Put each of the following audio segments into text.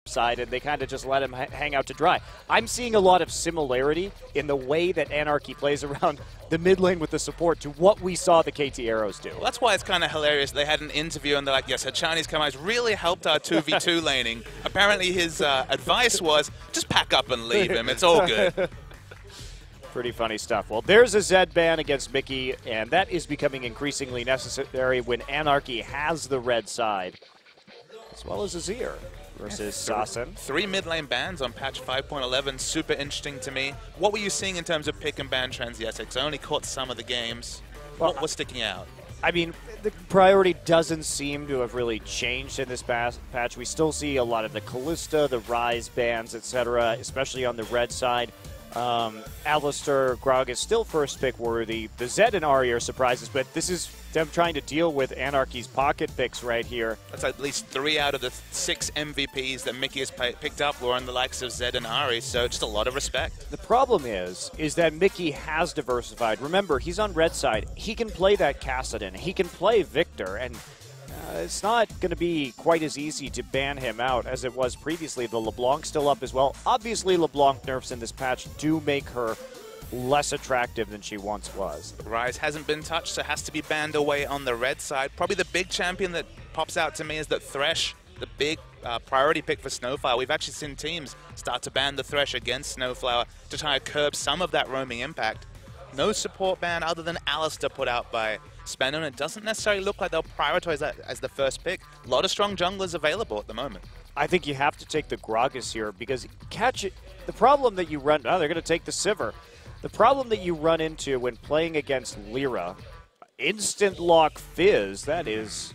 side, and they kind of just let him hang out to dry. I'm seeing a lot of similarity in the way that Anarchy plays around the mid lane with the support to what we saw the KT Arrows do. Well, that's why it's kind of hilarious. They had an interview and they're like, yes, her Chinese Kamai's really helped our 2v2 laning. Apparently his advice was, just pack up and leave him. It's all good. Pretty funny stuff. Well, there's a Zed ban against Mickey, and that is becoming increasingly necessary when Anarchy has the red side, as well as Azir versus Sassen. 3 mid lane bans on patch 5.11, super interesting to me. What were you seeing in terms of pick and ban trends yesterday? I only caught some of the games. What was sticking out? I mean, the priority doesn't seem to have really changed in this patch. We still see a lot of the Kalista, the Ryze bans, etc., especially on the red side. Alistar, Grog is still first pick worthy. The Zed and Ahri are surprises, but this is them trying to deal with Anarchy's pocket picks right here. That's at least 3 out of the 6 MVPs that Mickey has picked up were on the likes of Zed and Ahri, so just a lot of respect. The problem is that Mickey has diversified. Remember, he's on red side. He can play that Kassadin. He can play Victor, and it's not going to be quite as easy to ban him out as it was previously. The LeBlanc's still up as well. Obviously, LeBlanc nerfs in this patch do make her less attractive than she once was. Ryze hasn't been touched, so has to be banned away on the red side. Probably the big champion that pops out to me is that Thresh, the big priority pick for Snowflower. We've actually seen teams start to ban the Thresh against Snowflower to try to curb some of that roaming impact. No support ban other than Alistar put out by SBENU, and it doesn't necessarily look like they'll prioritize that as the first pick. A lot of strong junglers available at the moment. I think you have to take the Gragas here because the problem that you run... Oh, they're going to take the Sivir. The problem that you run into when playing against Lyra, instant lock Fizz, that is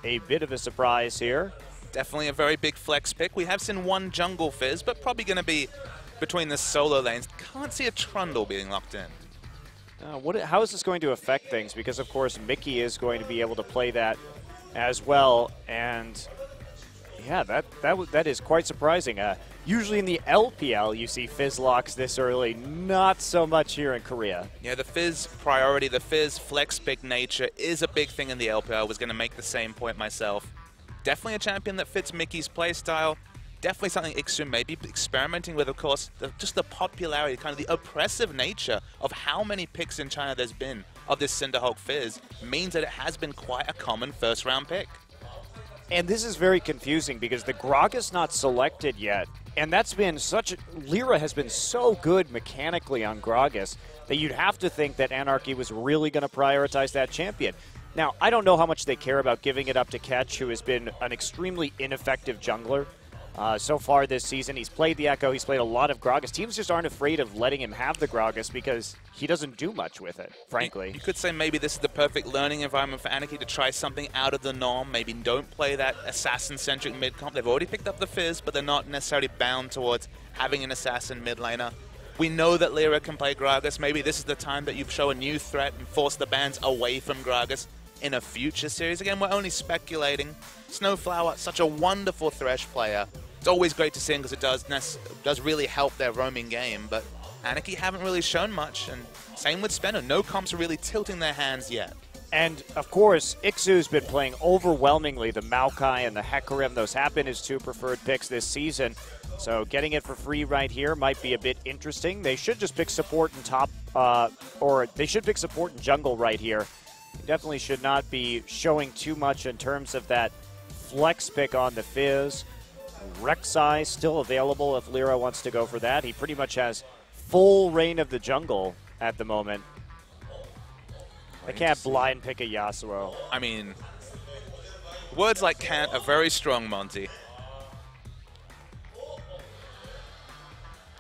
a bit of a surprise here. Definitely a very big flex pick. We have seen one jungle Fizz, but probably going to be between the solo lanes. Can't see a Trundle being locked in. How is this going to affect things? Because, of course, Mickey is going to be able to play that as well. And, yeah, that is quite surprising. Usually in the LPL, you see Fizz locks this early. Not so much here in Korea. Yeah, the Fizz priority, the Fizz flex pick nature is a big thing in the LPL. I was going to make the same point myself. Definitely a champion that fits Mickey's playstyle. Definitely something Ixu may be experimenting with, of course. Just the popularity, kind of the oppressive nature of how many picks in China there's been of this Cinderhulk Fizz means that it has been quite a common first-round pick. And this is very confusing because the Grog is not selected yet. And that's been Lyra has been so good mechanically on Gragas that you'd have to think that Anarchy was really going to prioritize that champion. Now, I don't know how much they care about giving it up to Ketch, who has been an extremely ineffective jungler. So far this season, he's played the Echo, he's played a lot of Gragas. Teams just aren't afraid of letting him have the Gragas because he doesn't do much with it, frankly. You could say maybe this is the perfect learning environment for Anarchy to try something out of the norm. Maybe don't play that assassin-centric mid-comp. They've already picked up the Fizz, but they're not necessarily bound towards having an assassin mid-laner. We know that Lyra can play Gragas. Maybe this is the time that you show a new threat and force the bans away from Gragas in a future series. Again, we're only speculating. Snowflower, such a wonderful Thresh player. It's always great to see him because it does really help their roaming game, but Anarchy haven't really shown much, and same with SBENU. No comps are really tilting their hands yet. And, of course, Ixu's been playing overwhelmingly the Maokai and the Hecarim. Those have been his 2 preferred picks this season. So getting it for free right here might be a bit interesting. They should just pick support in top, or they should pick support in jungle right here. They definitely should not be showing too much in terms of that flex pick on the Fizz. Rek'Sai still available if Lyra wants to go for that. He pretty much has full reign of the jungle at the moment. I can't blind pick a Yasuo. I mean, words like can't are very strong, Monty.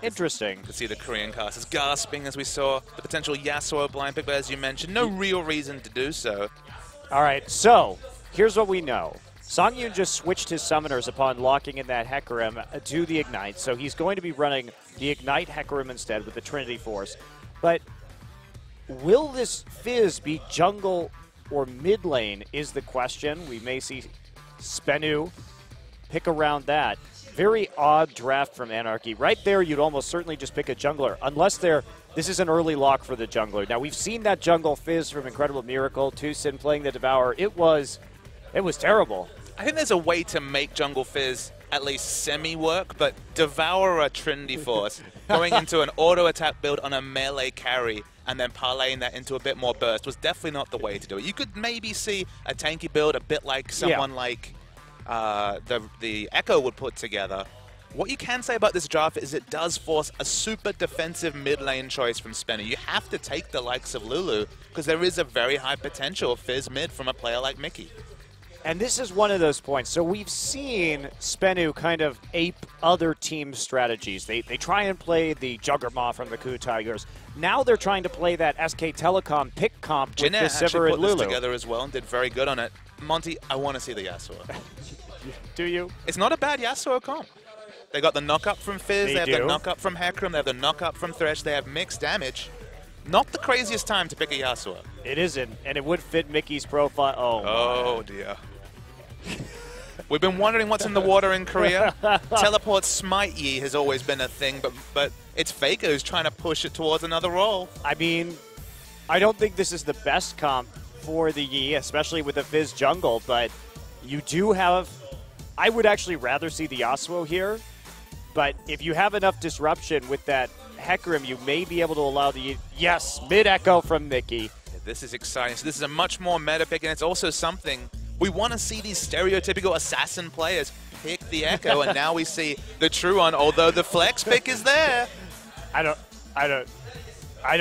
Interesting. To see the Korean casters gasping as we saw the potential Yasuo blind pick, but as you mentioned, no real reason to do so. All right, so here's what we know. Songyun just switched his summoners upon locking in that Hecarim to the Ignite, so he's going to be running the Ignite Hecarim instead with the Trinity Force. But will this Fizz be jungle or mid lane is the question. We may see SBENU pick around that. Very odd draft from Anarchy. Right there, you'd almost certainly just pick a jungler, unless this is an early lock for the jungler. Now, we've seen that jungle Fizz from Incredible Miracle, Tucson playing the Devourer. It was terrible. I think there's a way to make jungle Fizz at least semi-work, but Devourer Trinity Force, going into an auto-attack build on a melee carry, and then parlaying that into a bit more burst was definitely not the way to do it. You could maybe see a tanky build a bit like someone like the Echo would put together. What you can say about this draft is it does force a super defensive mid lane choice from SBENU. You have to take the likes of Lulu because there is a very high potential of Fizz mid from a player like Mickey. And this is one of those points. So we've seen SBENU kind of ape other team strategies. They try and play the Juggernaut from the Coup Tigers. Now they're trying to play that SK Telecom pick comp with the Sivir and put Lulu. This together as well and did very good on it. Monty, I want to see the Yasuo. Do you? It's not a bad Yasuo comp. They got the knock-up from Fizz, they have the knock-up from Hecarim, they have the knock-up from Thresh, they have mixed damage. Not the craziest time to pick a Yasuo. It isn't, and it would fit Mickey's profile. Oh dear. We've been wondering what's in the water in Korea. Teleport Smite Yi has always been a thing, but it's Faker who's trying to push it towards another role. I mean, I don't think this is the best comp for the Yi, especially with the Fizz jungle, but you do have... I would actually rather see the Yasuo here, but if you have enough disruption with that Hecarim, you may be able to allow the... Yes, mid-echo from Mickey. This is exciting. So this is a much more meta pick, and it's also something... We want to see these stereotypical assassin players pick the Echo, and now we see the true one, although the flex pick is there. I don't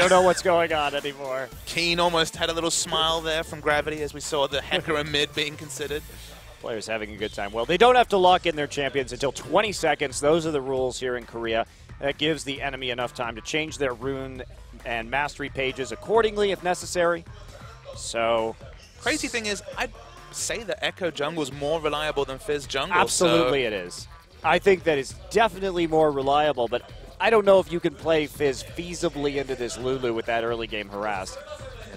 know what's going on anymore. Keen almost had a little smile there from Gravity as we saw the Hecarim mid being considered. Players having a good time. Well, they don't have to lock in their champions until 20 seconds. Those are the rules here in Korea. That gives the enemy enough time to change their rune and mastery pages accordingly if necessary. So, crazy thing is, I'd say that Echo jungle is more reliable than Fizz jungle. Absolutely it is. I think that is definitely more reliable, but I don't know if you can play Fizz feasibly into this Lulu with that early game harass.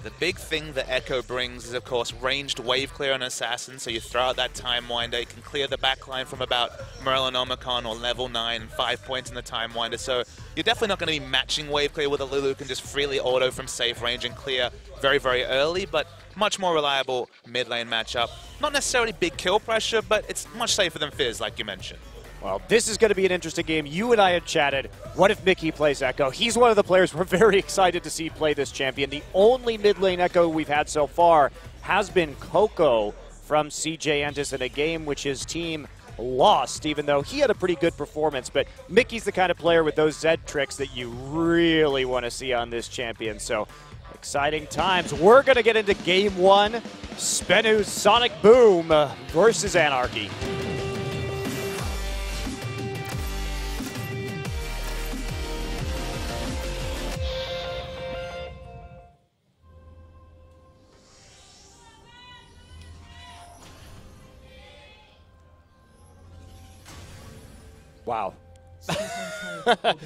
The big thing that Echo brings is, of course, ranged wave clear on Assassin, so you throw out that Time Winder, you can clear the backline from about Morellonomicon or level 9 and 5 points in the Time Winder, so you're definitely not going to be matching wave clear with a Lulu who can just freely auto from safe range and clear very, very early, but much more reliable mid lane matchup. Not necessarily big kill pressure, but it's much safer than Fizz, like you mentioned. Well, this is going to be an interesting game. You and I had chatted. What if Mickey plays Echo? He's one of the players we're very excited to see play this champion. The only mid lane Echo we've had so far has been Coco from CJ Entis in a game which his team lost, even though he had a pretty good performance. But Mickey's the kind of player with those Z tricks that you really want to see on this champion. So exciting times. We're going to get into game one. SBENU Sonicboom versus Anarchy. Wow.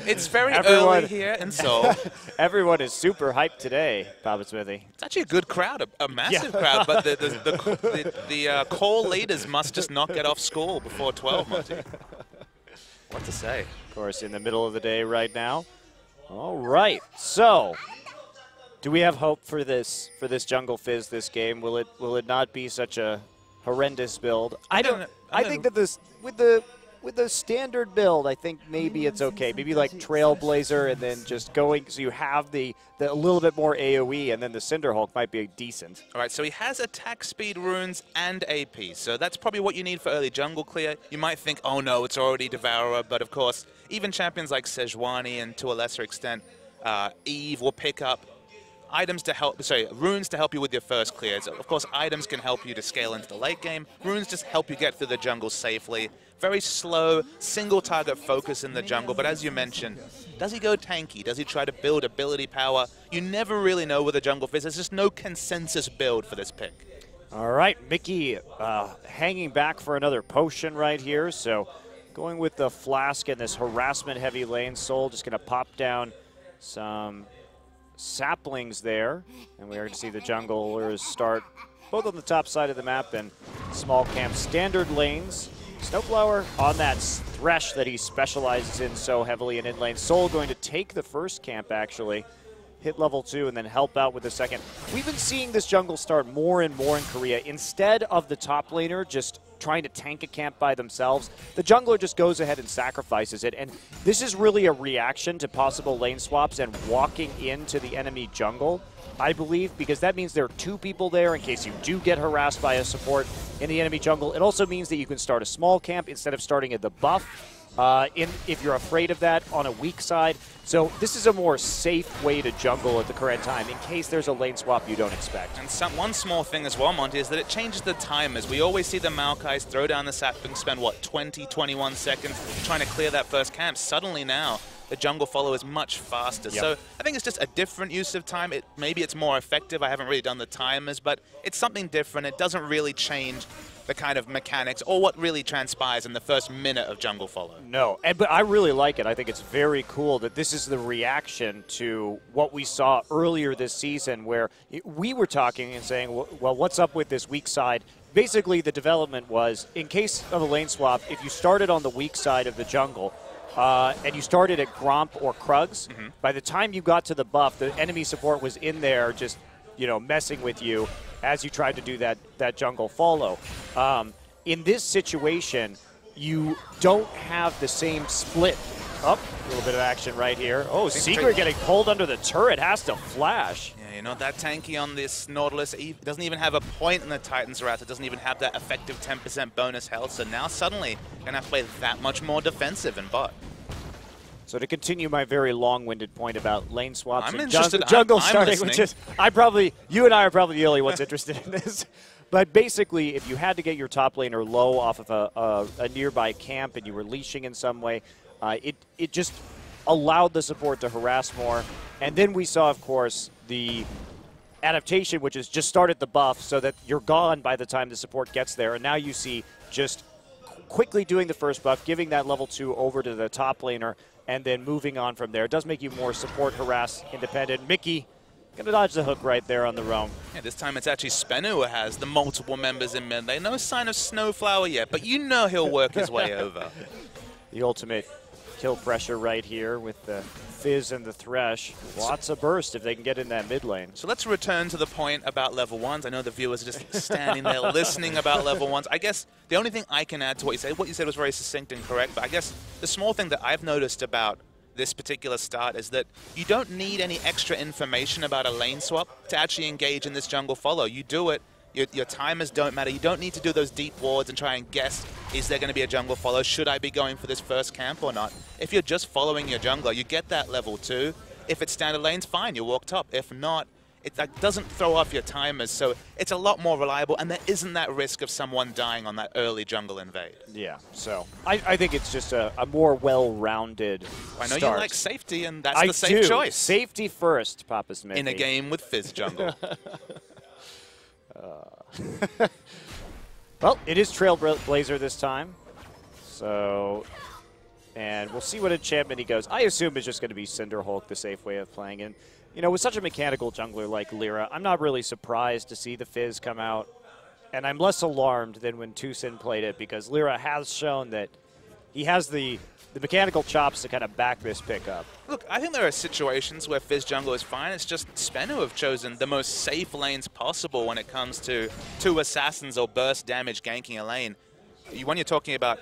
It's very early here in Seoul. Everyone is super hyped today, Papa Smithy. It's actually a good crowd, a massive crowd, but the call leaders must just not get off school before 12, Monty. What to say? Of course, in the middle of the day right now. All right, so do we have hope for this Jungle Fizz this game? Will it not be such a horrendous build? I think that this with the standard build, I think maybe it's okay. Maybe like Trailblazer and then just going so you have the a little bit more AoE, and then the Cinderhulk might be decent. All right, so he has attack speed runes and AP, so that's probably what you need for early jungle clear. You might think, oh no, it's already Devourer, but of course, even champions like Sejuani and to a lesser extent Eve will pick up items to help, runes to help you with your first clears. Of course, items can help you to scale into the late game. Runes just help you get through the jungle safely. Very slow, single target focus in the jungle, but as you mentioned, does he go tanky? Does he try to build ability power? You never really know with a jungle Fizz. There's just no consensus build for this pick. All right, Mickey hanging back for another potion right here, so going with the flask in this harassment-heavy lane. Soul just going to pop down some saplings there, and we are going to see the junglers start both on the top side of the map and small camp standard lanes. Snowflower on that Thresh that he specializes in so heavily in lane. Soul going to take the first camp, actually. hit level 2, and then help out with the second. We've been seeing this jungle start more and more in Korea. Instead of the top laner just trying to tank a camp by themselves, the jungler just goes ahead and sacrifices it. And this is really a reaction to possible lane swaps and walking into the enemy jungle, I believe, because that means there are 2 people there in case you do get harassed by a support in the enemy jungle. It also means that you can start a small camp instead of starting at the buff. If you're afraid of that on a weak side. So this is a more safe way to jungle at the current time in case there's a lane swap you don't expect. And one small thing as well, Monty, is that it changes the timers. We always see the Maokais throw down the sap and spend, what, 20, 21 seconds trying to clear that first camp. Suddenly now, the jungle follow is much faster. Yep. So I think it's just a different use of time. Maybe it's more effective. I haven't really done the timers, but it's something different. It doesn't really change the kind of mechanics or what really transpires in the first minute of jungle follow. No, but I really like it. I think it's very cool that this is the reaction to what we saw earlier this season where we were talking and saying, well, what's up with this weak side? Basically, the development was, in case of a lane swap, if you started on the weak side of the jungle, and you started at Gromp or Krugs, by the time you got to the buff, the enemy support was in there just, messing with you as you tried to do that jungle follow. In this situation, you don't have the same split. Oh, a little bit of action right here. Oh, Secret getting pulled under the turret, has to flash. Yeah, that tanky on this Nautilus doesn't even have a point in the Titan's Wrath. It doesn't even have that effective 10% bonus health. So now suddenly, you're going to have to play that much more defensive in bot. So to continue my very long-winded point about lane swaps and interested. jungle I'm starting, listening. which is you and I are probably the only ones interested in this. But basically, if you had to get your top laner low off of a nearby camp and you were leashing in some way, it just allowed the support to harass more. And then we saw, of course, the adaptation, which is just started the buff so that you're gone by the time the support gets there. And now you see just quickly doing the first buff, giving that level 2 over to the top laner, and then moving on from there. It does make you more support, harass, independent. Mickey gonna dodge the hook right there on the roam. Yeah, this time it's actually SBENU who has the multiple members in mid lane. No sign of Snowflower yet, but he'll work his way over. The ultimate kill pressure right here with the Fizz and the Thresh. Lots of burst if they can get in that mid lane. So let's return to the point about level 1s. I know the viewers are just standing there listening about level 1s. I guess the only thing I can add to what you said was very succinct and correct, but I guess the small thing that I've noticed about this particular start is that you don't need any extra information about a lane swap to actually engage in this jungle follow. You do it. Your timers don't matter. You don't need to do those deep wards and try and guess, is there going to be a jungle follow? Should I be going for this first camp or not? If you're just following your jungler, you get that level 2. If it's standard lanes, fine, you walk top. If not, it doesn't throw off your timers, so it's a lot more reliable, and there isn't that risk of someone dying on that early jungle invade. Yeah, so I think it's just a more well-rounded I know start. You like safety, and that's the safe choice. Safety first, Papa Smith. In a game with Fizz jungle. Well, it is Trailblazer this time. So, and we'll see what enchantment he goes. I assume it's just going to be Cinderhulk, the safe way of playing. And, with such a mechanical jungler like Lyra, I'm not really surprised to see the Fizz come out. And I'm less alarmed than when Tucson played it, because Lyra has shown that he has the mechanical chops to kind of back this pick up. Look, I think there are situations where Fizz jungle is fine. It's just SBENU have chosen the most safe lanes possible when it comes to 2 assassins or burst damage ganking a lane. When you're talking about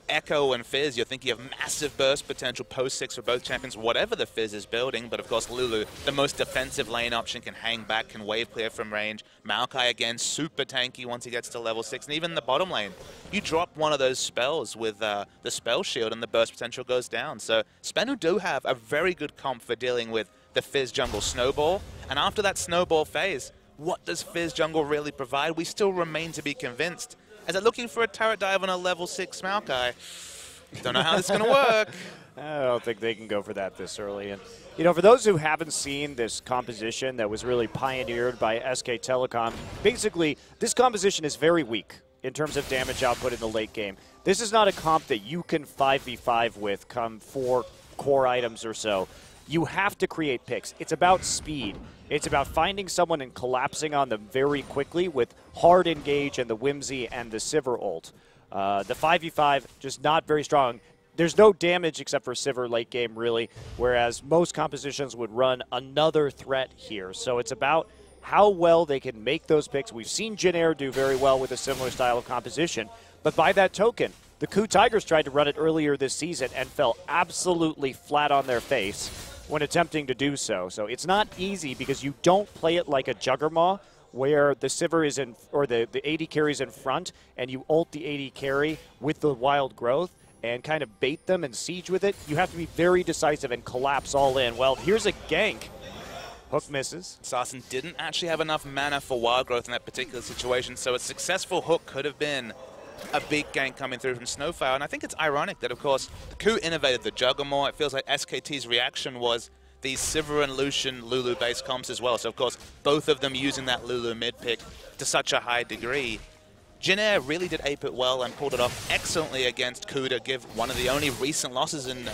Echo and Fizz, you're thinking of massive burst potential post-6 for both champions, whatever the Fizz is building. But of course, Lulu, the most defensive lane option, can hang back, can wave clear from range. Maokai, again, super tanky once he gets to level 6. And even the bottom lane, you drop one of those spells with the spell shield and the burst potential goes down. So SBENU do have a very good comp for dealing with the Fizz jungle snowball. And after that snowball phase, what does Fizz jungle really provide? We still remain to be convinced. As they're looking for a turret dive on a level 6 Maokai. Don't know how this is going to work. I don't think they can go for that this early. And, for those who haven't seen this composition that was really pioneered by SK Telecom, basically, this composition is very weak in terms of damage output in the late game. This is not a comp that you can 5v5 with come 4 core items or so. You have to create picks. It's about speed. It's about finding someone and collapsing on them very quickly with hard engage and the Whimsy and the Sivir ult. The 5v5, just not very strong. there's no damage except for Sivir late game, really, whereas most compositions would run another threat here. So it's about how well they can make those picks. We've seen Jin Air do very well with a similar style of composition, but by that token, the Coup Tigers tried to run it earlier this season and fell absolutely flat on their face when attempting to do so. So it's not easy because you don't play it like a Juggernaut where the Sivir is in, or the AD carry's in front, and you ult the AD carry with the wild growth and kind of bait them and siege with it. You have to be very decisive and collapse all in. Well, here's a gank. Hook misses. Assassin didn't actually have enough mana for wild growth in that particular situation, so a successful hook could have been a big gank coming through from Snowfire. And I think it's ironic that, of course, the Coup innovated the Juggernaut. It feels like SKT's reaction was these Sivir and Lucian Lulu-based comps as well. So, of course, both of them using that Lulu mid-pick to such a high degree. Jin Air really did ape it well and pulled it off excellently against Coup to give one of the only recent losses in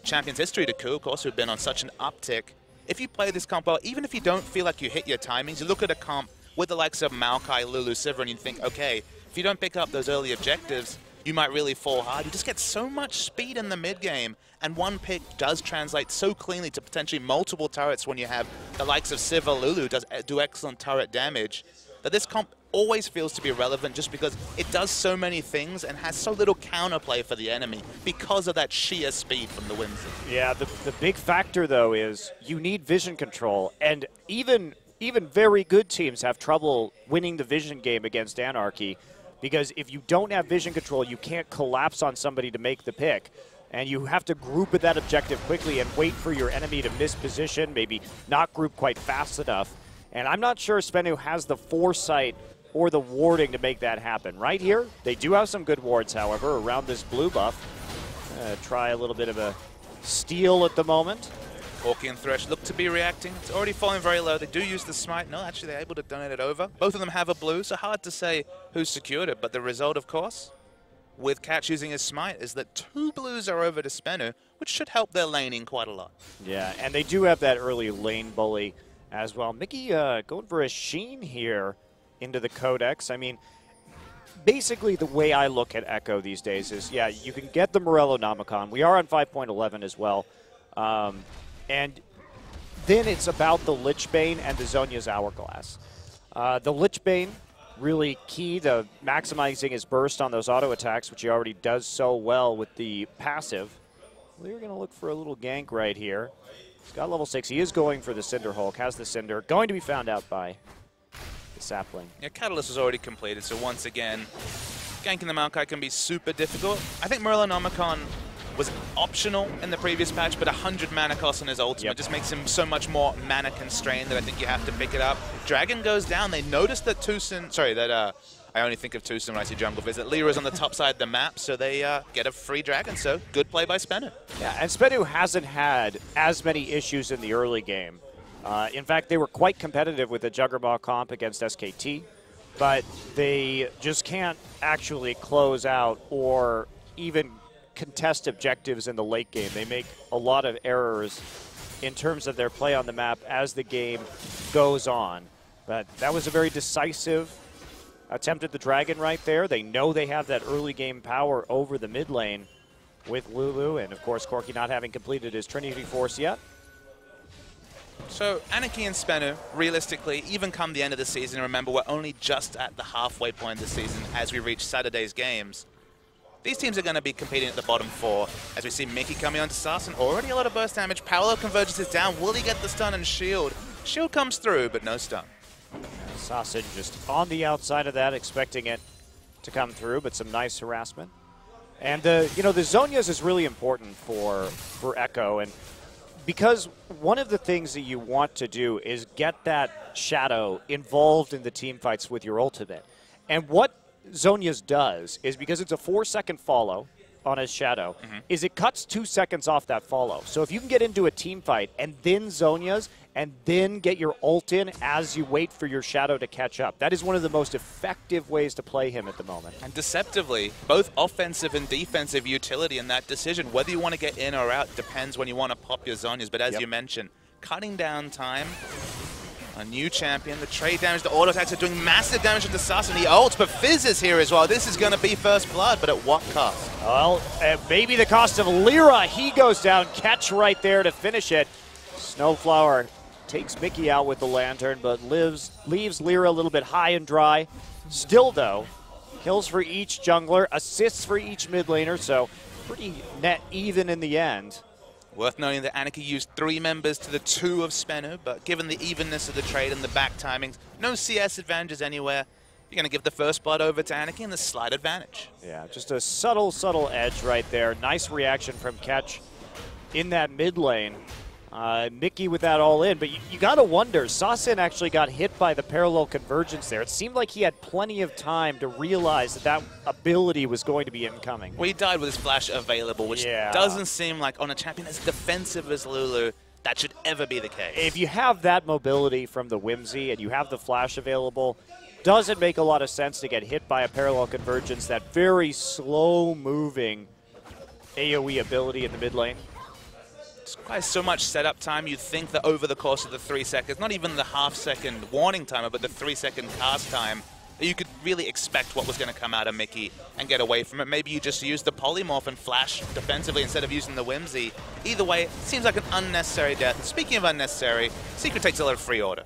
Champions history to Coup, of course, who've been on such an uptick. If you play this comp well, even if you don't feel like you hit your timings, you look at a comp with the likes of Maokai, Lulu, Sivir, and you think, okay, if you don't pick up those early objectives, you might really fall hard. You just get so much speed in the mid-game, and one pick does translate so cleanly to potentially multiple turrets when you have the likes of Sivir, Lulu do excellent turret damage, that this comp always feels to be relevant just because it does so many things and has so little counterplay for the enemy because of that sheer speed from the Whimsy. Yeah, the big factor, though, is you need vision control, and even very good teams have trouble winning the vision game against Anarchy, because if you don't have vision control, you can't collapse on somebody to make the pick. And you have to group at that objective quickly and wait for your enemy to miss position, maybe not group quite fast enough. And I'm not sure SBENU has the foresight or the warding to make that happen. Right here, they do have some good wards, however, around this blue buff. Try a little bit of a steal at the moment. Orky and Thresh look to be reacting. It's already falling very low. They do use the smite. No, actually, they're able to donate it over. Both of them have a blue, so hard to say who secured it. But the result, of course, with Catch using his smite, is that 2 blues are over to SBENU, which should help their laning quite a lot. Yeah, and they do have that early lane bully as well. Mickey going for a Sheen here into the Codex. I mean, basically the way I look at Echo these days is, yeah, you can get the Morellonomicon. We are on 5.11 as well. And then it's about the Lichbane and the Zhonya's Hourglass. The Lichbane, really key to maximizing his burst on those auto attacks, which he already does so well with the passive. We're going to look for a little gank right here. He's got level 6. He is going for the Cinder Hulk, has the Cinder. Going to be found out by the Sapling. Yeah, Catalyst was already completed, so once again, ganking the Maokai can be super difficult. I think Morellonomicon was optional in the previous patch, but 100 mana cost on his ultimate just makes him so much more mana constrained that I think you have to pick it up. Dragon goes down. They notice that I only think of Tucson when I see Jungle Visit. Lyra's on the top side of the map, so they get a free Dragon, so good play by SBENU. Yeah, and SBENU hasn't had as many issues in the early game. In fact, they were quite competitive with the Juggernaut comp against SKT, but they just can't actually close out or even contest objectives in the late game. They make a lot of errors in terms of their play on the map as the game goes on. But that was a very decisive attempt at the Dragon right there. They know they have that early game power over the mid lane with Lulu, and of course Corki not having completed his Trinity Force yet. So Anarchy and SBENU, realistically, even come the end of the season, remember we're only just at the halfway point of the season as we reach Saturday's games. These teams are going to be competing at the bottom 4, as we see Mickey coming onto Sarsen. Already a lot of burst damage. Paolo converges is down. Will he get the stun and shield? Shield comes through, but no stun. Sarsen just on the outside of that, expecting it to come through, but some nice harassment. And the Zhonya's is really important for Echo, and because one of the things that you want to do is get that Shadow involved in the team fights with your ultimate. And what Zhonya's does is, because it's a 4-second follow on his Shadow, is it cuts 2 seconds off that follow. So if you can get into a team fight and then Zhonya's and then get your ult in as you wait for your Shadow to catch up, that is one of the most effective ways to play him at the moment. And deceptively, both offensive and defensive utility in that decision. Whether you want to get in or out depends when you want to pop your Zhonya's, but as you mentioned, cutting down time. A new champion. The trade damage, the auto attacks are doing massive damage to Sarsen. The ult, but Fizz is here as well. This is going to be first blood, but at what cost? Well, maybe the cost of Lyra. He goes down. Catch right there to finish it. Snowflower takes Mickey out with the lantern, but leaves Lyra a little bit high and dry. Still, though, kills for each jungler, assists for each mid laner, so pretty net even in the end. Worth noting that Anarchy used 3 members to the 2 of SBENU, but given the evenness of the trade and the back timings, no CS advantages anywhere. You're going to give the first blood over to Anarchy and the slight advantage. Yeah, just a subtle edge right there. Nice reaction from Catch in that mid lane. Mickey with that all in, but you got to wonder, Sasin actually got hit by the parallel convergence there. It seemed like he had plenty of time to realize that ability was going to be incoming. Well, he died with his flash available, which doesn't seem like on a champion as defensive as Lulu that should ever be the case. If you have that mobility from the Whimsy and you have the flash available, doesn't make a lot of sense to get hit by a parallel convergence, that very slow-moving AoE ability in the mid lane. It's quite so much setup time. You'd think that over the course of the 3 seconds, not even the half-second warning timer, but the 3-second cast time, that you could really expect what was going to come out of Mickey and get away from it. Maybe you just use the polymorph and flash defensively instead of using the Whimsy. Either way, it seems like an unnecessary death. And speaking of unnecessary, Secret takes a lot of free order.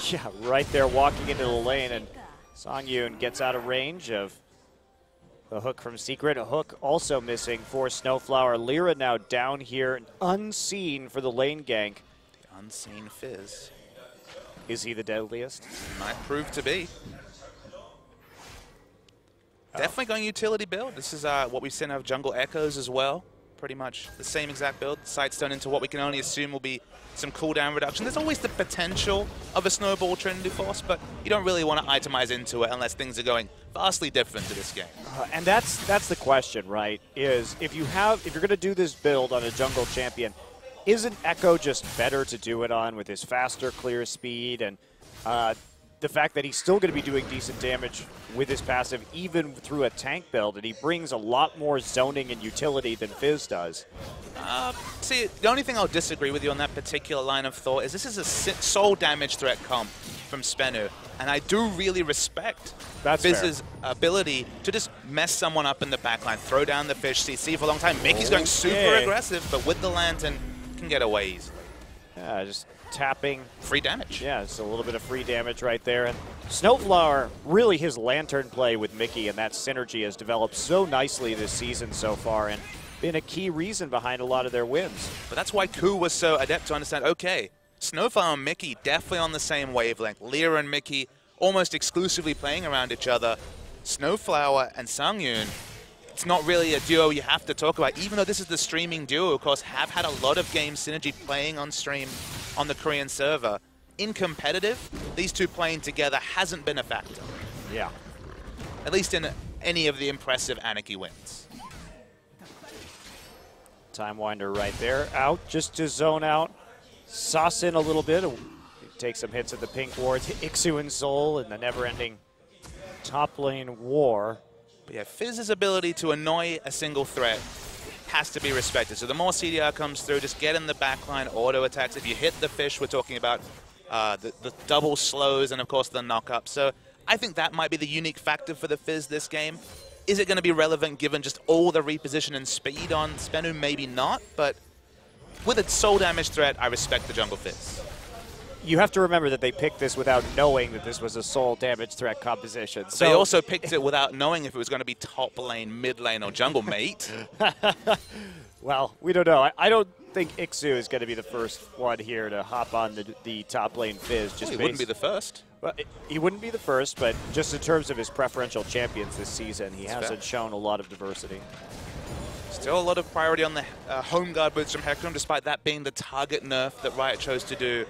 Yeah, right there walking into the lane, and Songyun gets out of range of the hook from Secret. A hook also missing for Snowflower. Lyra now down here, unseen for the lane gank. The unseen Fizz. Is he the deadliest? Might prove to be. Definitely going utility build. This is what we've seen out of Jungle Echoes as well. Pretty much the same exact build. Sightstone into what we can only assume will be some cooldown reduction. There's always the potential of a snowball Trinity Force, but you don't really want to itemize into it unless things are going vastly different to this game. And that's the question, right? Is if you're going to do this build on a jungle champion, isn't Echo just better to do it on with his faster clear speed and the fact that he's still going to be doing decent damage with his passive even through a tank build, and he brings a lot more zoning and utility than Fizz does? See, the only thing I'll disagree with you on that particular line of thought is this is a soul damage threat comp from SBENU, and I do really respect Fizz's ability to just mess someone up in the backline, throw down the fish, CC for a long time. Mickey's going super aggressive, but with the lantern, can get away easily. Yeah, just tapping. Free damage. Yeah, it's a little bit of free damage right there. And Snowflower, really his lantern play with Mickey and that synergy has developed so nicely this season so far and been a key reason behind a lot of their wins. But that's why Koo was so adept to understand, okay, Snowflower and Mickey definitely on the same wavelength. Lyra and Mickey almost exclusively playing around each other. Snowflower and Songyun, it's not really a duo you have to talk about, even though this is the streaming duo, of course, have had a lot of game synergy playing on stream on the Korean server. In competitive, these two playing together hasn't been a factor. Yeah. At least in any of the impressive Anarchy wins. Time Winder right there, out just to zone out. Sasin a little bit, take some hits at the pink wards. Ixu and Soul in the never-ending top lane war. But yeah, Fizz's ability to annoy a single threat has to be respected. So the more CDR comes through, just get in the backline, auto attacks. If you hit the fish, we're talking about the double slows and, of course, the knock-up. So I think that might be the unique factor for the Fizz this game. Is it going to be relevant given just all the reposition and speed on SBENU? Maybe not, but with a soul damage threat, I respect the Jungle Fizz. You have to remember that they picked this without knowing that this was a soul damage threat composition. So they also picked it without knowing if it was going to be top lane, mid lane, or jungle mate. Well, we don't know. I don't think Ixu is going to be the first one here to hop on the top lane Fizz. Just he wouldn't be the first. Well, he wouldn't be the first, but just in terms of his preferential champions this season, he hasn't shown a lot of diversity. Still a lot of priority on the home guard boots from Hecarim, despite that being the target nerf that Riot chose to do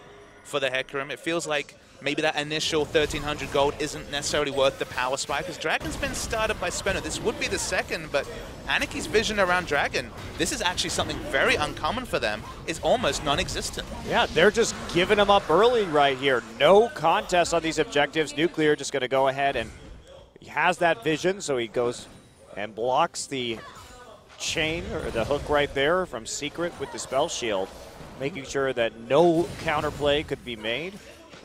for the Hecarim. It feels like maybe that initial 1,300 gold isn't necessarily worth the power spike, because Dragon's been started by SBENU. This would be the second, but Anarchy's vision around Dragon, this is actually something very uncommon for them, is almost non-existent. Yeah, they're just giving them up early right here. No contest on these objectives. Nuclear just going to go ahead, and he has that vision, so he goes and blocks the chain or the hook right there from Secret with the spell shield, making sure that no counterplay could be made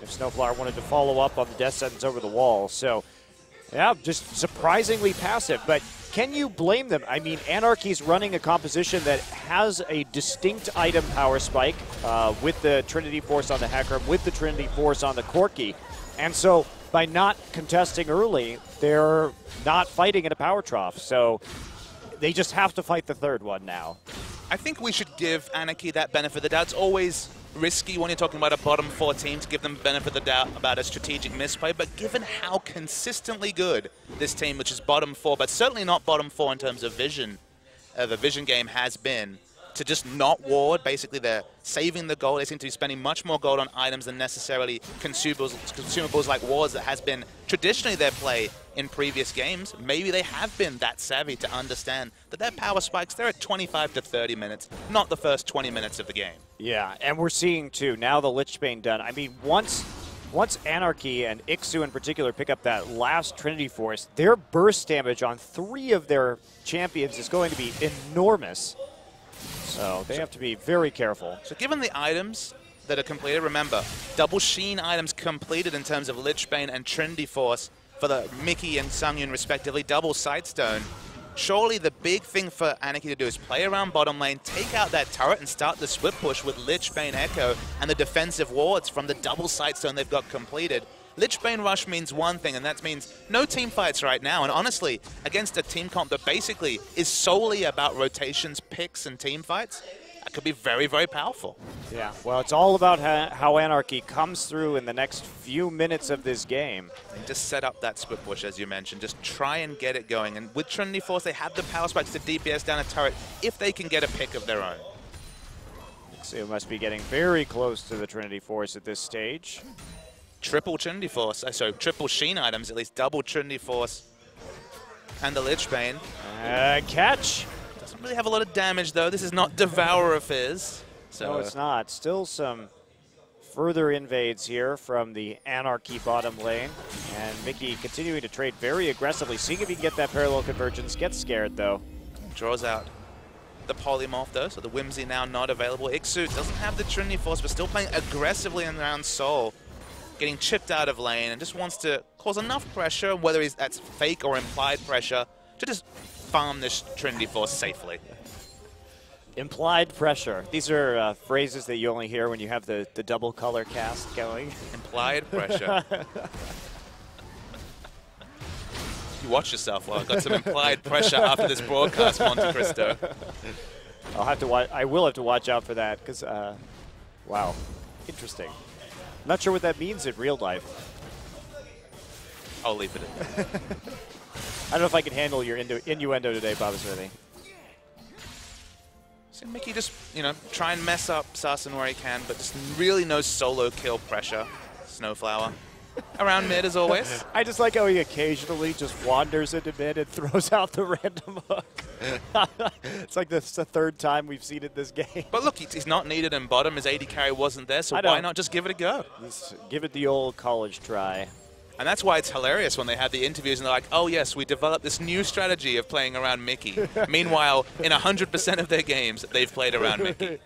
if Snowflower wanted to follow up on the death sentence over the wall. So, yeah, just surprisingly passive. But can you blame them? I mean, Anarchy's running a composition that has a distinct item power spike with the Trinity Force on the Hecarim, with the Trinity Force on the Corki. And so by not contesting early, they're not fighting in a power trough. So they just have to fight the third one now. I think we should give Anarchy that benefit of the doubt. It's always risky when you're talking about a bottom 4 team to give them benefit of the doubt about a strategic misplay, but given how consistently good this team, which is bottom 4, but certainly not bottom 4 in terms of vision, the vision game has been, to just not ward, basically they're saving the gold. They seem to be spending much more gold on items than necessarily consumables like wards that has been traditionally their play in previous games. Maybe they have been that savvy to understand that their power spikes, they're at 25 to 30 minutes, not the first 20 minutes of the game. Yeah, and we're seeing, too, now the Lichbane done. I mean, once Anarchy and Ixu in particular pick up that last Trinity Force, their burst damage on 3 of their champions is going to be enormous. So they have to be very careful. So given the items that are completed, remember, double Sheen items completed in terms of Lichbane and Trinity Force for the Mickey and Sungyun respectively, double Sightstone. Surely the big thing for Anarchy to do is play around bottom lane, take out that turret and start the split push with Lichbane Echo and the defensive wards from the double Sightstone they've got completed. Lichbane Rush means one thing, and that means no team fights right now. And honestly, against a team comp that basically is solely about rotations, picks, and team fights, that could be very, very powerful. Yeah, well, it's all about how Anarchy comes through in the next few minutes of this game. And just set up that split push, as you mentioned. Just try and get it going. And with Trinity Force, they have the power spikes to DPS down a turret if they can get a pick of their own. So must be getting very close to the Trinity Force at this stage. Triple Trinity Force, so triple Sheen items, at least double Trinity Force and the Lichbane. Catch. Doesn't really have a lot of damage though. This is not Devourer of Fizz. So no, it's not. Still some further invades here from the Anarchy bottom lane. And Mickey continuing to trade very aggressively, seeing if he can get that parallel convergence. Gets scared though. Draws out the Polymorph though, so the Whimsy now not available. Ixu doesn't have the Trinity Force, but still playing aggressively around Soul. Getting chipped out of lane and just wants to cause enough pressure, whether that's fake or implied pressure, to just farm this Trinity Force safely. Implied pressure. These are phrases that you only hear when you have the double color cast going. Implied pressure. You watch yourself. Well, I've got some implied pressure after this broadcast, Monte Cristo. I'll have to watch. I will have to watch out for that because, wow, interesting. Not sure what that means in real life. I'll leave it in. I don't know if I can handle your innuendo today, Bob Smithy. So Mickey just, try and mess up Sassen where he can, but just really no solo kill pressure. Snowflower. Around mid as always. I just like how he occasionally just wanders into mid and throws out the random hook. It's like this is the 3rd time we've seen it this game. But look, he's not needed in bottom. His AD carry wasn't there, so why not just give it a go? Just give it the old college try. And that's why it's hilarious when they have the interviews and they're like, oh yes, we developed this new strategy of playing around Mickey. Meanwhile, in 100% of their games, they've played around Mickey.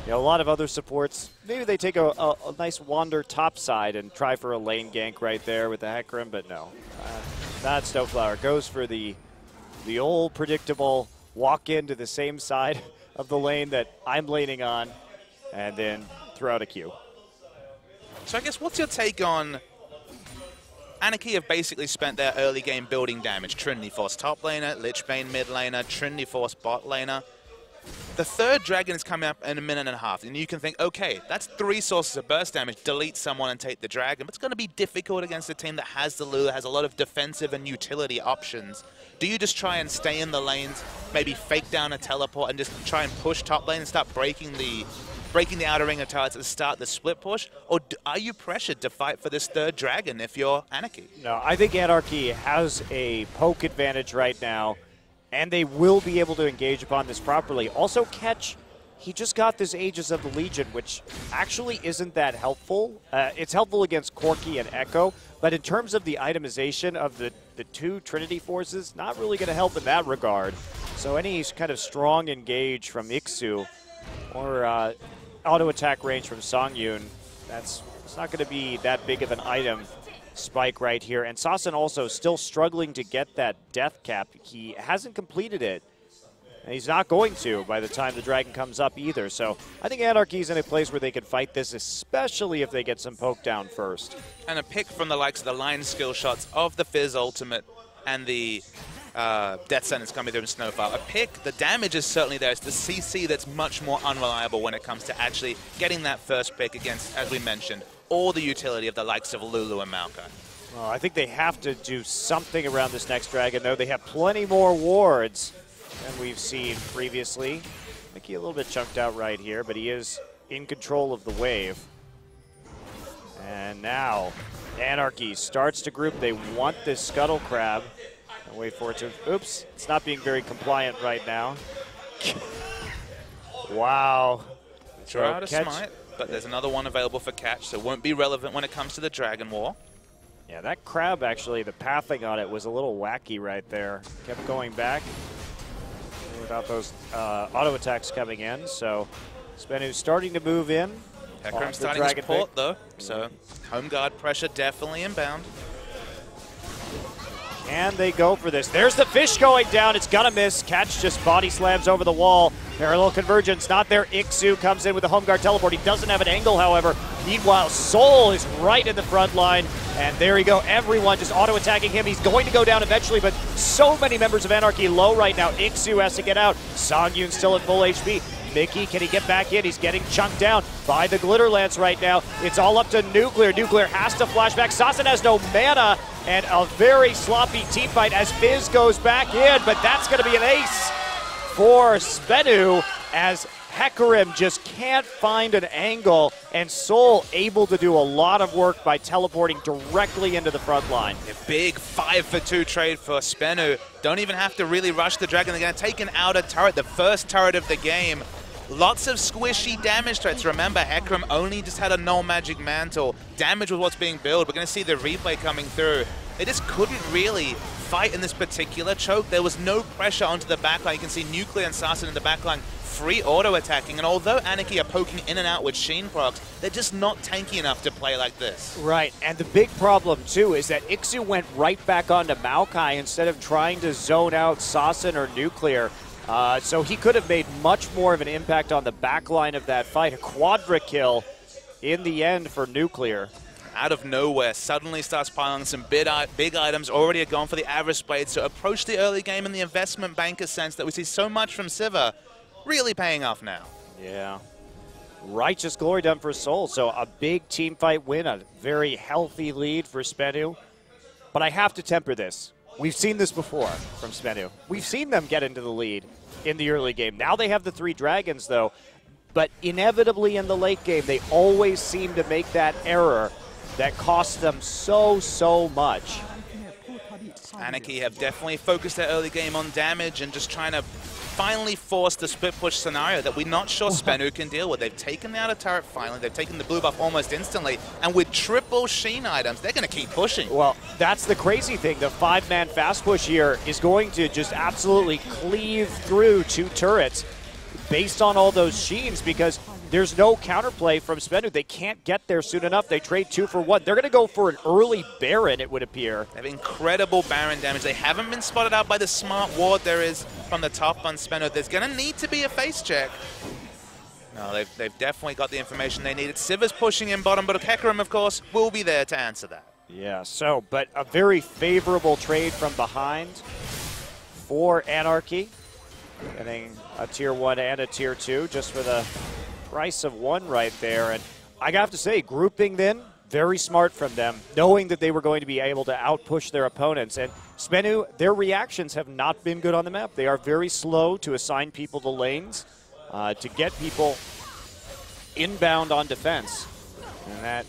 A lot of other supports, maybe they take a nice wander top side and try for a lane gank right there with the Hecarim, but no. Not Snowflower. Goes for the old predictable walk into the same side of the lane that I'm laning on and then throw out a Q. So I guess what's your take on Anarchy have basically spent their early game building damage. Trinity Force top laner, Lichbane mid laner, Trinity Force bot laner. The 3rd dragon is coming up in a minute and a half, and you can think, okay, that's 3 sources of burst damage. Delete someone and take the dragon. But it's going to be difficult against a team that has the Lulu, has a lot of defensive and utility options. Do you just try and stay in the lanes, maybe fake down a teleport, and just try and push top lane and start breaking the outer ring of turrets and start the split push? Or are you pressured to fight for this 3rd dragon if you're Anarchy? No, I think Anarchy has a poke advantage right now. And they will be able to engage upon this properly. Also, Catch, he just got this Aegis of the Legion, which actually isn't that helpful. It's helpful against Corki and Echo, but in terms of the itemization of the 2 Trinity Forces, not really going to help in that regard. So any kind of strong engage from Ixu or auto attack range from Songyun, it's not going to be that big of an item spike right here. And Sassen also still struggling to get that death cap. He hasn't completed it. And he's not going to by the time the dragon comes up either. So I think Anarchy's in a place where they can fight this, especially if they get some poke down first. And a pick from the likes of the line skill shots of the Fizz ultimate and the Death Sentence coming through in Snowfire. A pick, the damage is certainly there. It's the CC that's much more unreliable when it comes to actually getting that first pick against, as we mentioned, all the utility of the likes of Lulu and Maokai. Well, I think they have to do something around this next dragon, though. They have plenty more wards than we've seen previously. Mickey a little bit chunked out right here, but he is in control of the wave. And now Anarchy starts to group. They want this Scuttle Crab. And wait for it to, oops, it's not being very compliant right now. Wow. Draw out a smite, but there's another one available for catch, so it won't be relevant when it comes to the Dragon War. Yeah, that crab actually, the pathing on it was a little wacky right there. Kept going back without those auto attacks coming in. So SBENU starting to move in. Hecarim starting his port though, so home guard pressure definitely inbound. And they go for this. There's the fish going down. It's gonna miss. Catch just body slams over the wall. Parallel convergence not there. Ixu comes in with the home guard teleport. He doesn't have an angle, however. Meanwhile, Soul is right in the front line. And there you go. Everyone just auto-attacking him. He's going to go down eventually, but so many members of Anarchy low right now. Ixu has to get out. Songyun still at full HP. Mickey, can he get back in? He's getting chunked down by the Glitter Lance right now. It's all up to Nuclear. Nuclear has to flash back. Sassen has no mana, and a very sloppy team fight as Fizz goes back in, but that's going to be an ace for SBENU as Hecarim just can't find an angle, and Soul able to do a lot of work by teleporting directly into the front line. A big 5-for-2 trade for SBENU. Don't even have to really rush the Dragon. They're going to take an outer turret, the first turret of the game. Lots of squishy damage threats. Remember, Hecarim only just had a null magic mantle. Damage was what's being built. We're going to see the replay coming through. They just couldn't really fight in this particular choke. There was no pressure onto the backline. You can see Nuclear and Sassen in the backline free auto-attacking, and although Anarchy are poking in and out with Sheen procs, they're just not tanky enough to play like this. Right, and the big problem, too, is that Ixu went right back onto Maokai instead of trying to zone out Sassen or Nuclear. So he could have made much more of an impact on the back line of that fight. A quadra kill in the end for Nuclear. Out of nowhere, suddenly starts piling some big items, already gone for the Average Blade, so approach the early game in the investment banker sense that we see so much from Sivir, really paying off now. Yeah. Righteous glory done for Soul, so a big team fight win, a very healthy lead for SBENU. But I have to temper this. We've seen this before from SBENU. We've seen them get into the lead in the early game. Now they have the 3 dragons, though. But inevitably in the late game, they always seem to make that error that costs them so much. Anarchy have definitely focused their early game on damage and just trying to finally force the split push scenario that we're not sure SBENU can deal with. They've taken the outer turret finally, they've taken the blue buff almost instantly, and with triple Sheen items, they're going to keep pushing. Well, that's the crazy thing. The 5-man fast push here is going to just absolutely cleave through 2 turrets based on all those Sheens, because there's no counterplay from SBENU. They can't get there soon enough. They trade 2 for 1. They're going to go for an early Baron, it would appear. They have incredible Baron damage. They haven't been spotted out by the smart ward there is from the top on SBENU. There's going to need to be a face check. No, they've definitely got the information they needed. Sivir's pushing in bottom, but Hecarim, of course, will be there to answer that. Yeah, so, but a very favorable trade from behind for Anarchy. Getting a tier 1 and a tier 2 just for the price of 1 right there. And I have to say, grouping then, very smart from them, knowing that they were going to be able to outpush their opponents. And SBENU, their reactions have not been good on the map. They are very slow to assign people to lanes, to get people inbound on defense. And that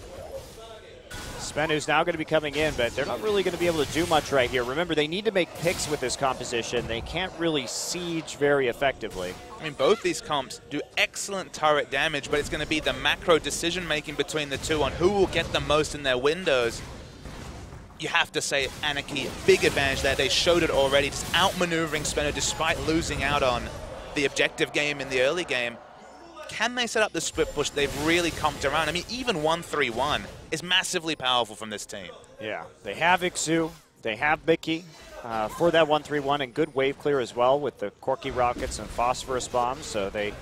SBENU's now going to be coming in, but they're not really going to be able to do much right here. Remember, they need to make picks with this composition. They can't really siege very effectively. I mean, both these comps do excellent turret damage, but it's going to be the macro decision-making between the two on who will get the most in their windows. You have to say Anarchy, big advantage there. They showed it already, just outmaneuvering SBENU despite losing out on the objective game in the early game. can they set up the split push they've really comped around? I mean, even 1-3-1 is massively powerful from this team. Yeah, they have Ixu, they have Mickey for that 1-3-1, and good wave clear as well with the Corky Rockets and Phosphorus Bombs, so they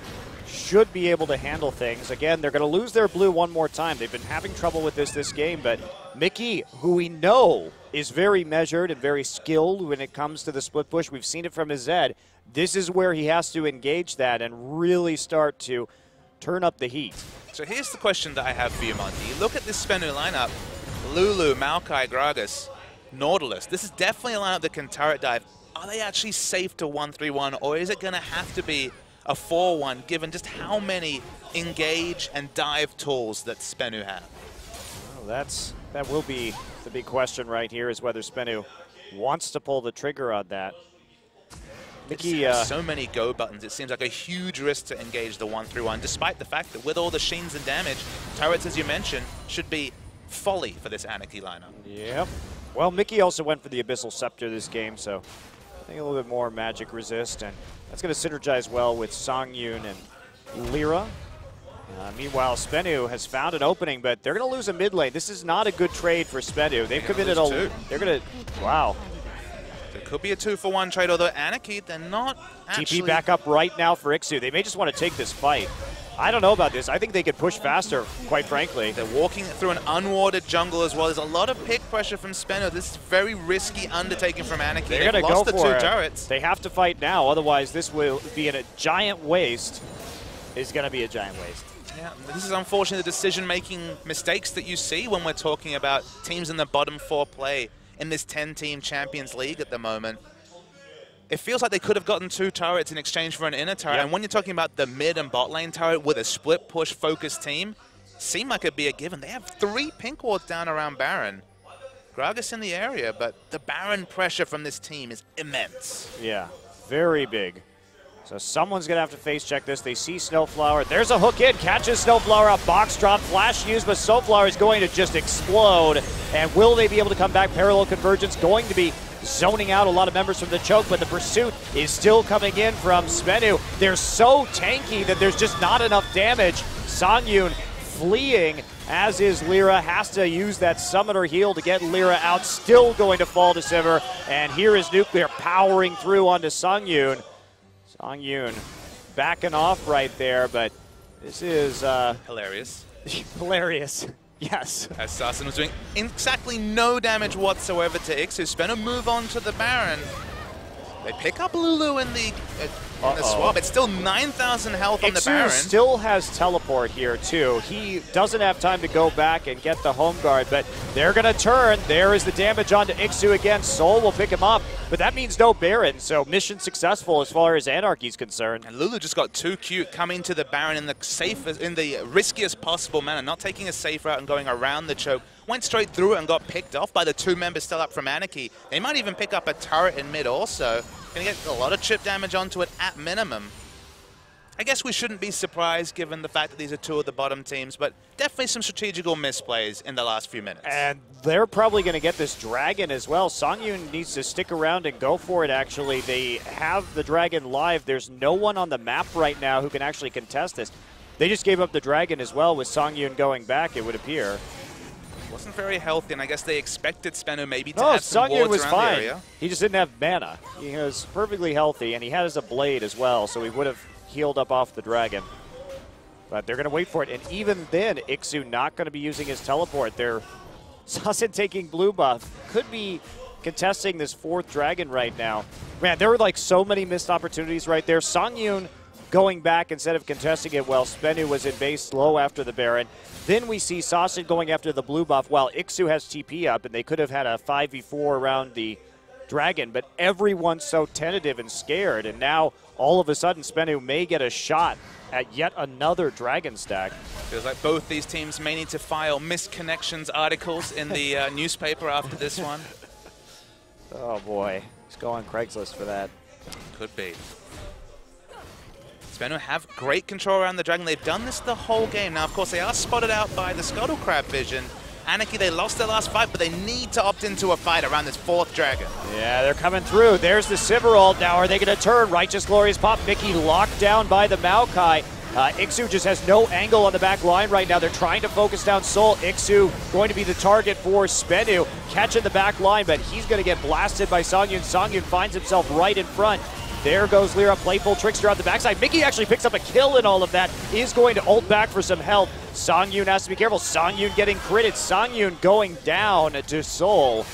should be able to handle things. Again, they're going to lose their blue one more time. They've been having trouble with this game, but Mickey, who we know is very measured and very skilled when it comes to the split push, we've seen it from his Zed. This is where he has to engage that and really start to turn up the heat. So here's the question that I have for you, Monty. Look at this SBENU lineup. Lulu, Maokai, Gragas, Nautilus. This is definitely a lineup that can turret dive. Are they actually safe to 1-3-1, or is it going to have to be a 4-1, given just how many engage and dive tools that SBENU have? Well, that will be the big question right here, is whether SBENU wants to pull the trigger on that. Mickey, so many go buttons. It seems like a huge risk to engage the 1-3-1, despite the fact that with all the sheens and damage, turrets, as you mentioned, should be folly for this Anarchy lineup. Yep. Well, Mickey also went for the Abyssal Scepter this game, so I think a little bit more magic resist, and that's going to synergize well with Songyun and Lyra. Meanwhile, SBENU has found an opening, but they're going to lose a mid lane. This is not a good trade for SBENU. They've committed a... They're going to... Wow. It could be a 2-for-1 trade, although Anarchy, they're not actually... TP back up right now for Ixu. They may just want to take this fight. I don't know about this. I think they could push faster, quite frankly. They're walking through an unwarded jungle as well. There's a lot of pick pressure from SBENU. This is a very risky undertaking from Anarchy. They're going to go for the 2 turrets. They have to fight now, otherwise this will be a giant waste. It's going to be a giant waste. Yeah, this is unfortunately the decision-making mistakes that you see when we're talking about teams in the bottom 4 play in this 10-team Champions League at the moment. It feels like they could have gotten 2 turrets in exchange for an inner turret. Yep. And when you're talking about the mid and bot lane turret with a split push focused team, seemed like it'd be a given. They have 3 pink wards down around Baron. Gragas in the area, but the Baron pressure from this team is immense. Yeah, very big. So someone's going to have to face check this. They see Snowflower. There's a hook in. Catches Snowflower up. Box drop. Flash used, but Snowflower is going to just explode. And will they be able to come back? Parallel Convergence going to be zoning out a lot of members from the choke, but the pursuit is still coming in from SBENU. They're so tanky that there's just not enough damage. Songyun fleeing, as is Lyra. Has to use that summoner heal to get Lyra out. Still going to fall to Sivir. And here is Nuclear powering through onto Songyun. Songyun backing off right there, but this is... hilarious. Hilarious. Yes. As Sassen was doing exactly no damage whatsoever to Ixu. SBENU move on to the Baron. They pick up Lulu in the swap. It's still 9,000 health on the Baron. Ixu still has teleport here, too. He doesn't have time to go back and get the home guard, but they're going to turn. There is the damage onto Ixu again. Soul will pick him up, but that means no Baron, so mission successful as far as Anarchy's concerned. And Lulu just got too cute coming to the Baron in the riskiest possible manner, not taking a safe route and going around the choke. Went straight through it and got picked off by the 2 members still up from Anarchy. They might even pick up a turret in mid also. Going to get a lot of chip damage onto it at minimum. I guess we shouldn't be surprised given the fact that these are 2 of the bottom teams, but definitely some strategical misplays in the last few minutes. And they're probably going to get this dragon as well. Songyun needs to stick around and go for it, actually. They have the dragon live. There's no one on the map right now who can actually contest this. They just gave up the dragon as well with Songyun going back, it would appear. Wasn't very healthy, and I guess they expected SBENU maybe to have some Songyun wards was around fine. the area. He just didn't have mana. He was perfectly healthy, and he has a blade as well, so he would have healed up off the dragon. But they're going to wait for it, and even then, Ixu not going to be using his teleport. They're Sassen taking blue buff. Could be contesting this 4th dragon right now. Man, there were like so many missed opportunities right there. Songyun going back instead of contesting it while SBENU was in base low after the Baron. Then we see Sassen going after the blue buff while Ixu has TP up, and they could have had a 5v4 around the dragon, but everyone's so tentative and scared, and now all of a sudden SBENU may get a shot at yet another dragon stack. Feels like both these teams may need to file misconnections articles in the newspaper after this one. Oh boy, let's go on Craigslist for that. Could be. SBENU have great control around the dragon. They've done this the whole game. Now, of course, they are spotted out by the Scuttle Crab vision. Anarchy, they lost their last fight, but they need to opt into a fight around this 4th dragon. Yeah, they're coming through. There's the Sivir ult. Now, are they going to turn? Righteous Glorious Pop. Mickey locked down by the Maokai. Ixu just has no angle on the back line right now. They're trying to focus down Soul. Ixu going to be the target for SBENU. Catching the back line, but he's going to get blasted by Songyun. Songyun finds himself right in front. There goes Lyra, playful trickster on the backside. Mickey actually picks up a kill in all of that. Is going to ult back for some help. Songyun has to be careful. Songyun getting critted. Songyun going down to Soul.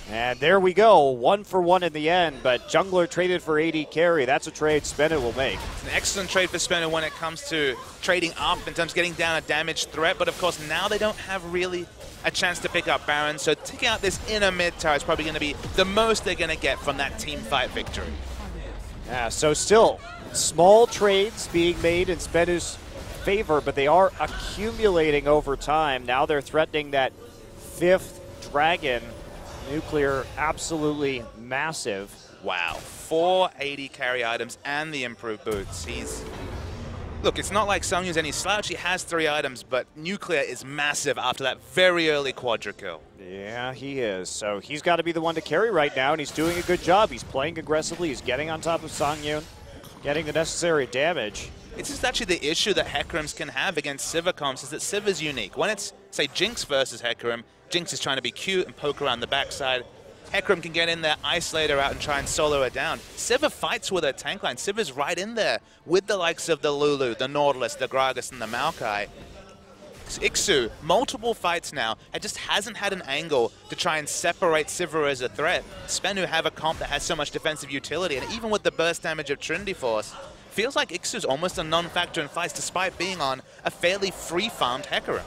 And there we go, 1-for-1 in the end, but Jungler traded for AD carry. That's a trade SBENU will make. It's an excellent trade for SBENU when it comes to trading up in terms of getting down a damage threat, but of course now they don't have really a chance to pick up Baron, so taking out this inner mid tower is probably going to be the most they're going to get from that team fight victory. Yeah, so still small trades being made in SBENU's favor, but they are accumulating over time. Now they're threatening that 5th dragon. Nuclear, absolutely massive. Wow, 4 AD carry items and the improved boots. Look, it's not like Songyun's any slouch. He has 3 items, but Nuclear is massive after that very early quadra kill. Yeah, he is. So he's got to be the one to carry right now, and he's doing a good job. He's playing aggressively. He's getting on top of Songyun, getting the necessary damage. This is actually the issue that Hekarims can have against Sivir comps, is that Sivir's unique. When it's, say, Jinx versus Hecarim, Jinx is trying to be cute and poke around the backside. Hecarim can get in there, isolate her out, and try and solo her down. Sivir fights with her tank line. Sivir's right in there with the likes of the Lulu, the Nautilus, the Gragas, and the Maokai. Ixu, multiple fights now, and just hasn't had an angle to try and separate Sivir as a threat. SBENU have a comp that has so much defensive utility, and even with the burst damage of Trinity Force, feels like Ixu's almost a non-factor in fights despite being on a fairly free-farmed Hecarim.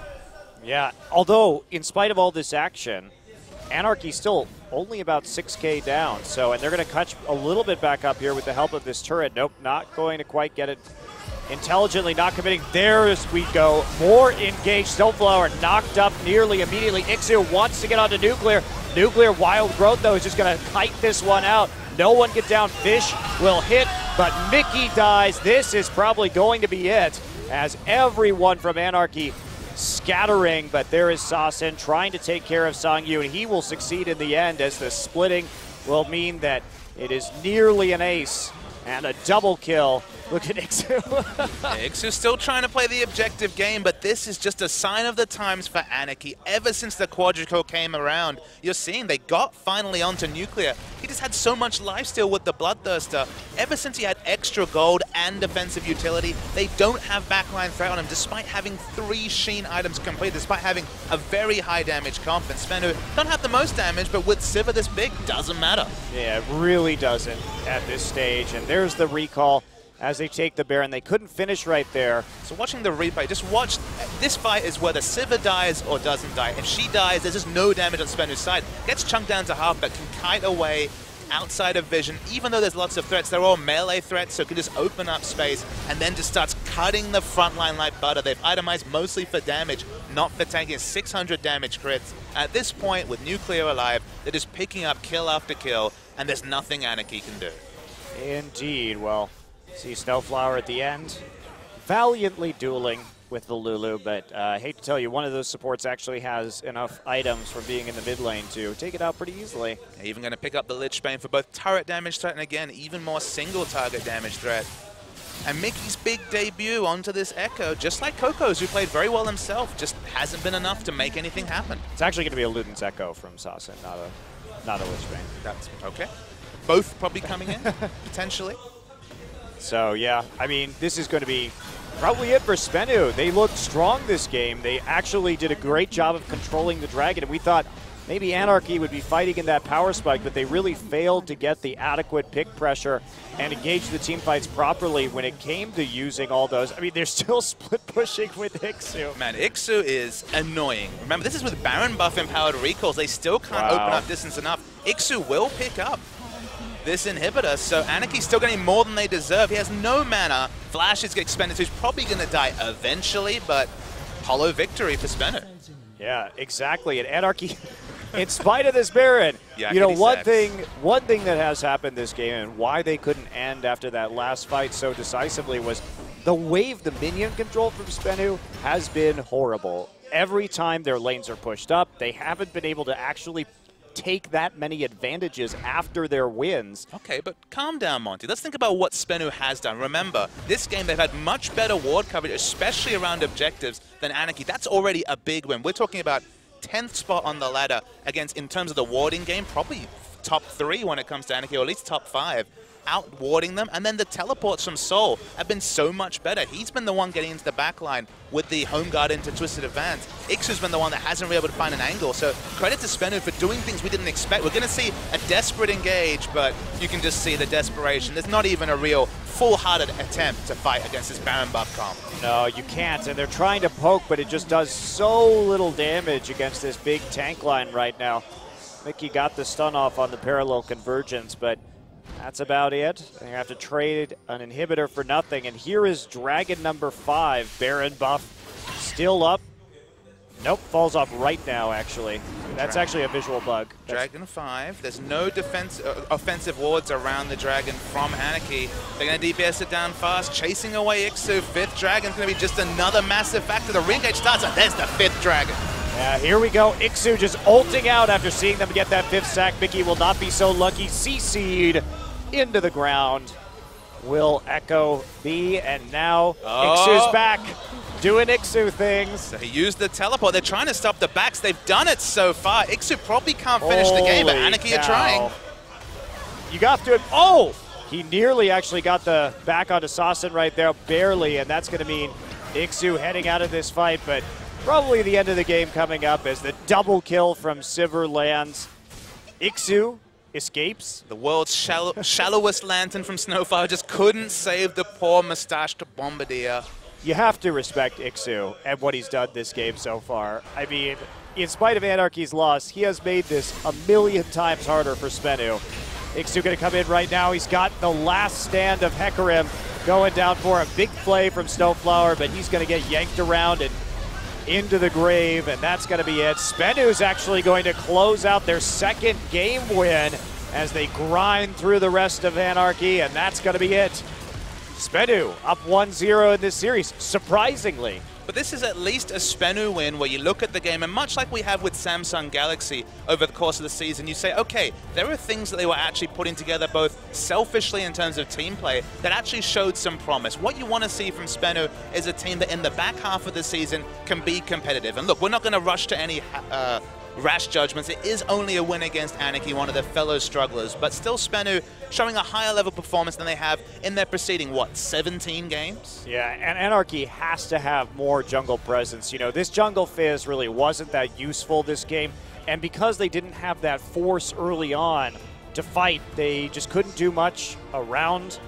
Yeah, although in spite of all this action, Anarchy's still only about 6K down. So, and they're going to catch a little bit back up here with the help of this turret. Nope, not going to quite get it intelligently, not committing. There we go. More engaged. Snowflower knocked up nearly immediately. Ixu wants to get onto Nuclear. Nuclear Wild Growth, though, is just going to kite this one out. No one get down. Fish will hit, but Mickey dies. This is probably going to be it, as everyone from Anarchy scattering, but there is Sasin trying to take care of Songyun. He will succeed in the end, as the splitting will mean that it is nearly an ace and a double kill. Look at Ixu. Ixu's still trying to play the objective game, but this is just a sign of the times for Anarchy. Ever since the quadruple came around, you're seeing they got finally onto Nuclear. He just had so much lifesteal with the Bloodthirster. Ever since he had extra gold and defensive utility, they don't have backline threat on him, despite having 3 Sheen items complete, despite having a very high damage comp. And SBENU don't have the most damage, but with Sivir this big, doesn't matter. Yeah, it really doesn't at this stage. And there's the recall as they take the Baron. They couldn't finish right there. So watching the replay, just watch. This fight is whether Sivir dies or doesn't die. If she dies, there's just no damage on SBENU's side. Gets chunked down to half, but can kite away outside of vision. Even though there's lots of threats, they're all melee threats, so it can just open up space and then just starts cutting the front line like butter. They've itemized mostly for damage, not for tanking. 600 damage crits. At this point, with Nuclear alive, they're just picking up kill after kill, and there's nothing Anarchy can do. Indeed. Well, see Snowflower at the end, valiantly dueling with the Lulu, but I hate to tell you, one of those supports actually has enough items from being in the mid lane to take it out pretty easily. Even going to pick up the Lich Bane for both turret damage threat and, again, even more single target damage threat. And Mickey's big debut onto this Echo, just like Coco's, who played very well himself, just hasn't been enough to make anything happen. It's actually going to be a Luden's Echo from Sasin, not a Lich Bane. That's okay. Both probably coming in, potentially. So, yeah, I mean, this is going to be probably it for SBENU. They looked strong this game. They actually did a great job of controlling the Dragon, and we thought maybe Anarchy would be fighting in that power spike, but they really failed to get the adequate pick pressure and engage the team fights properly when it came to using all those. I mean, they're still split pushing with Ixu. Man, Ixu is annoying. Remember, this is with Baron buff empowered recalls. They still can't open up distance enough. Ixu will pick up this inhibitor, so Anarchy's still getting more than they deserve. He has no mana. Flash is expended, so he's probably going to die eventually, but hollow victory for SBENU. Yeah, exactly. And Anarchy, in spite of this Baron, yeah, you know, one thing that has happened this game and why they couldn't end after that last fight so decisively was the wave, the minion control from SBENU has been horrible. Every time their lanes are pushed up, they haven't been able to actually take that many advantages after their wins. Okay, but calm down, Monty. Let's think about what SBENU has done. Remember, this game they've had much better ward coverage, especially around objectives, than Anarchy. That's already a big win. We're talking about 10th spot on the ladder against, in terms of the warding game, probably top 3 when it comes to Anarchy, or at least top 5. Out-warding them, and then the teleports from Soul have been so much better. He's been the one getting into the backline with the home guard into Twisted Advance. Ixu's been the one that hasn't been able to find an angle, so credit to SBENU for doing things we didn't expect. We're going to see a desperate engage, but you can just see the desperation. There's not even a real full-hearted attempt to fight against this Baron buff comp. No, you can't, and they're trying to poke, but it just does so little damage against this big tank line right now. Mickey got the stun off on the parallel convergence, but that's about it. They have to trade an inhibitor for nothing. And here is Dragon number 5, Baron buff, still up. Nope, falls off right now, actually. That's actually a visual bug. Dragon 5. There's no offensive wards around the Dragon from Anarchy. They're going to DPS it down fast, chasing away Ixu. 5th Dragon's going to be just another massive factor. The ring gauge starts, and there's the 5th Dragon. Yeah, here we go. Ixu just ulting out after seeing them get that 5th sack. Mickey will not be so lucky. CC'd into the ground. Will Echo be, and now Ixu's back doing Ixu things. So he used the teleport. They're trying to stop the backs. They've done it so far. Ixu probably can't finish the game, but Anarchy are trying. You got to, oh! He nearly actually got the back onto Sasson right there, barely, and that's going to mean Ixu heading out of this fight, but probably the end of the game coming up as the double kill from Sivir lands. Ixu escapes. The world's shallowest lantern from Snowfire just couldn't save the poor mustached bombardier. You have to respect Ixu and what he's done this game so far. I mean, in spite of Anarchy's loss, he has made this a million times harder for SBENU. Ixu going to come in right now. He's got the last stand of Hecarim going down for a big play from Snowflower, but he's going to get yanked around and into the grave, and that's going to be it. SBENU's actually going to close out their 2nd game win as they grind through the rest of Anarchy, and that's going to be it. SBENU up 1-0 in this series, surprisingly. But this is at least a SBENU win where you look at the game, and much like we have with Samsung Galaxy over the course of the season, you say, okay, there are things that they were actually putting together both selfishly in terms of team play that actually showed some promise. What you want to see from SBENU is a team that in the back half of the season can be competitive. And look, we're not going to rush to any rash judgments. It is only a win against Anarchy, one of their fellow strugglers, but still SBENU showing a higher level performance than they have in their preceding, what, 17 games? Yeah, and Anarchy has to have more jungle presence. You know, this jungle Fizz really wasn't that useful this game, and because they didn't have that force early on to fight, they just couldn't do much around.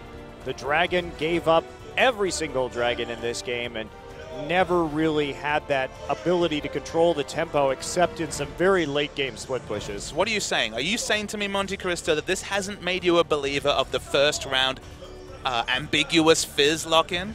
The Dragon gave up every single Dragon in this game, and never really had that ability to control the tempo except in some very late game split pushes. What are you saying? Are you saying to me, Monte Cristo, that this hasn't made you a believer of the first round ambiguous Fizz lock-in?